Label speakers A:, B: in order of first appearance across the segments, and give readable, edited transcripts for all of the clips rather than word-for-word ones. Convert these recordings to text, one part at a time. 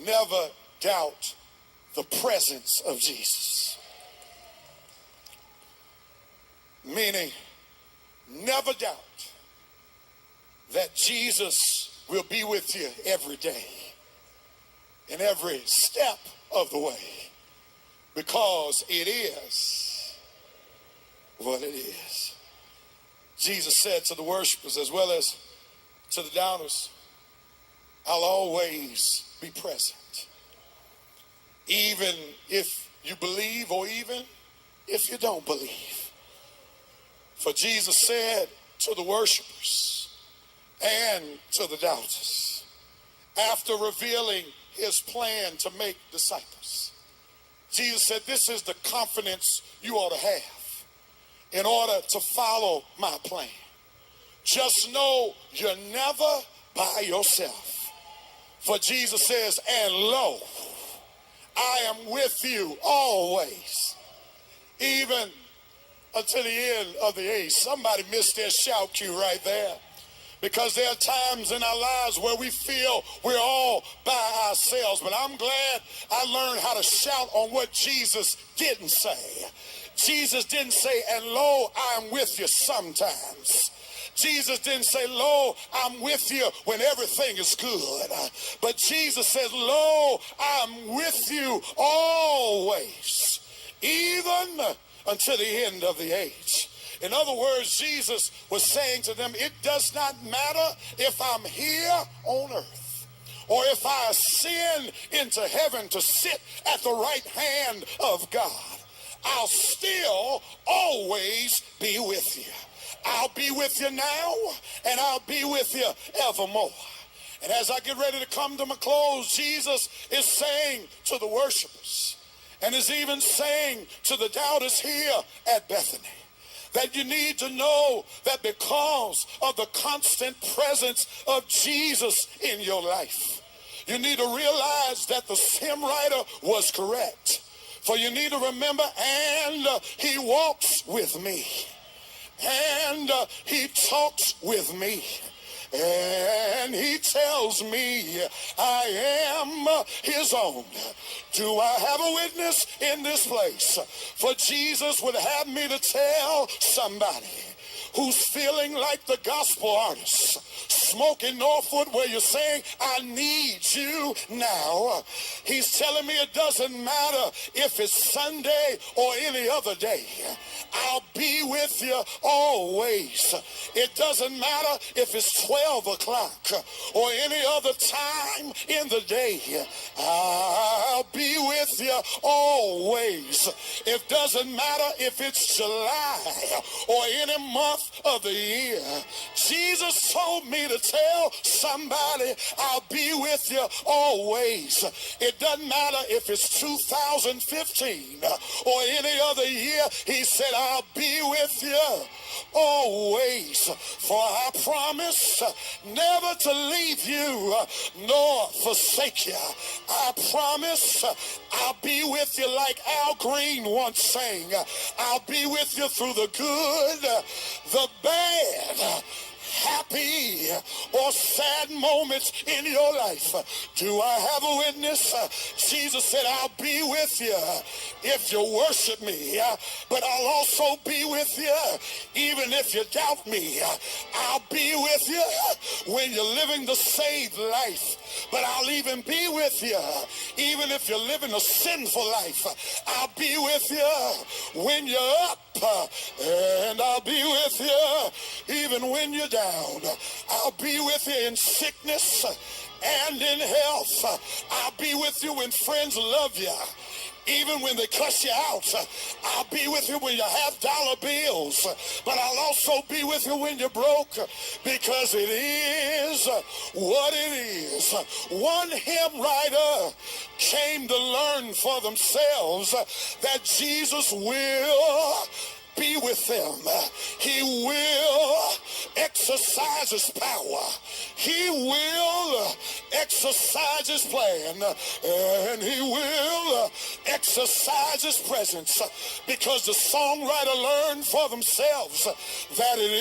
A: never doubt the presence of Jesus. Meaning, never doubt that Jesus will be with you every day, in every step of the way, because it is what it is. Jesus said to the worshipers as well as to the doubters, I'll always be present, even if you believe or even if you don't believe. For Jesus said to the worshipers and to the doubters, after revealing his plan to make disciples, Jesus said, this is the confidence you ought to have in order to follow my plan. Just know you're never by yourself. For Jesus says, and lo, I am with you always, even until the end of the age. Somebody missed their shout cue right there. Because there are times in our lives where we feel we're all by ourselves. But I'm glad I learned how to shout on what Jesus didn't say. Jesus didn't say, and lo, I'm with you sometimes. Jesus didn't say, lo, I'm with you when everything is good. But Jesus says, lo, I'm with you always, even until the end of the age. In other words, Jesus was saying to them, it does not matter if I'm here on earth or if I ascend into heaven to sit at the right hand of God. I'll still always be with you. I'll be with you now, and I'll be with you evermore. And as I get ready to come to my close, Jesus is saying to the worshipers, and is even saying to the doubters here at Bethany, that you need to know that because of the constant presence of Jesus in your life, you need to realize that the hymn writer was correct. For you need to remember, and he walks with me, and he talks with me, and he tells me I am his own. Do I have a witness in this place? For Jesus would have me to tell somebody who's feeling like the gospel artist smoking Northwood, where you're saying, I need you now. He's telling me it doesn't matter if it's Sunday or any other day. I'll be with you always. It doesn't matter if it's 12 o'clock or any other time in the day. I'll be with you always. It doesn't matter if it's July or any month of the year. Jesus told me to tell somebody, I'll be with you always. It doesn't matter if it's 2015 or any other year. He said, I'll be with you always. For I promise never to leave you nor forsake you. I promise I'll be with you like Al Green once sang. I'll be with you through the good, the bad, happy or sad moments in your life. Do I have a witness? Jesus said, I'll be with you if you worship me, but I'll also be with you even if you doubt me. I'll be with you when you're living the saved life, but I'll even be with you even if you're living a sinful life. I'll be with you when you're up, and I'll be with you even when you're down. I'll be with you in sickness and in health. I'll be with you when friends love you, even when they cuss you out. I'll be with you when you have dollar bills, but I'll also be with you when you're broke, because it is what it is. One hymn writer came to learn for themselves that Jesus will be with them. He will exercise his power. He will exercise his plan. And he will exercise his presence. Because the songwriter learned for themselves that it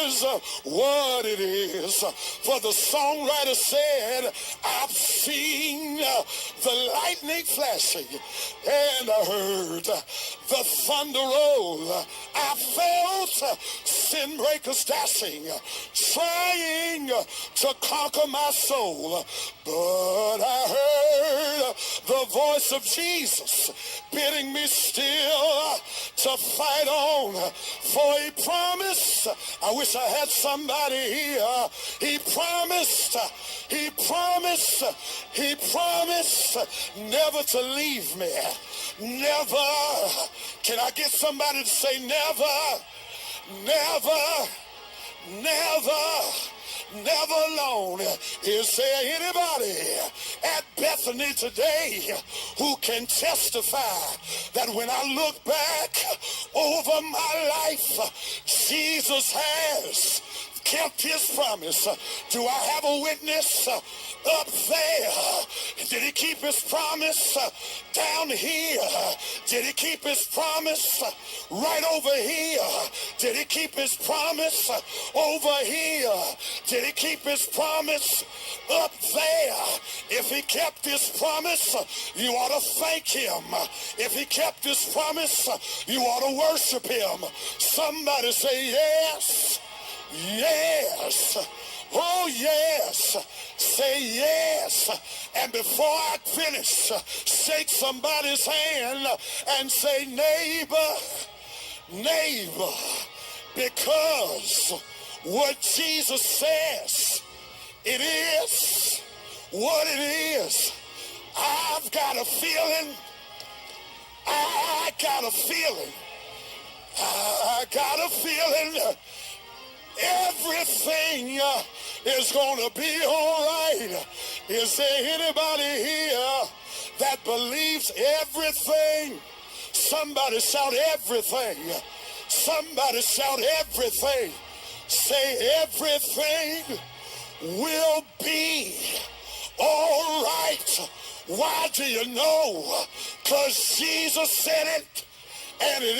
A: is what it is. For the songwriter said, I've seen the lightning flashing, and I heard the thunder roll. I felt sin breakers dashing, trying to conquer my soul. But I heard the voice of Jesus bidding me still to fight on. For he promised, I wish I had somebody here. He promised never to leave me. Never. Can I get somebody to say never, never, never alone? Is there anybody at Bethany today who can testify that when I look back over my life, Jesus has kept his promise? Do I have a witness up there? Did he keep his promise down here? Did he keep his promise right over here? Did he keep his promise over here? Did he keep his promise up there? If he kept his promise, you ought to thank him. If he kept his promise, you ought to worship him. Somebody say yes. Yes. Oh, yes. Say yes. And before I finish, shake somebody's hand and say, neighbor, neighbor, because what Jesus says, it is what it is. I've got a feeling. I got a feeling. I got a feeling. Everything is going to be all right. Is there anybody here that believes everything? Somebody shout everything. Somebody shout everything. Say everything will be all right. Why do you know? Because Jesus said it, and it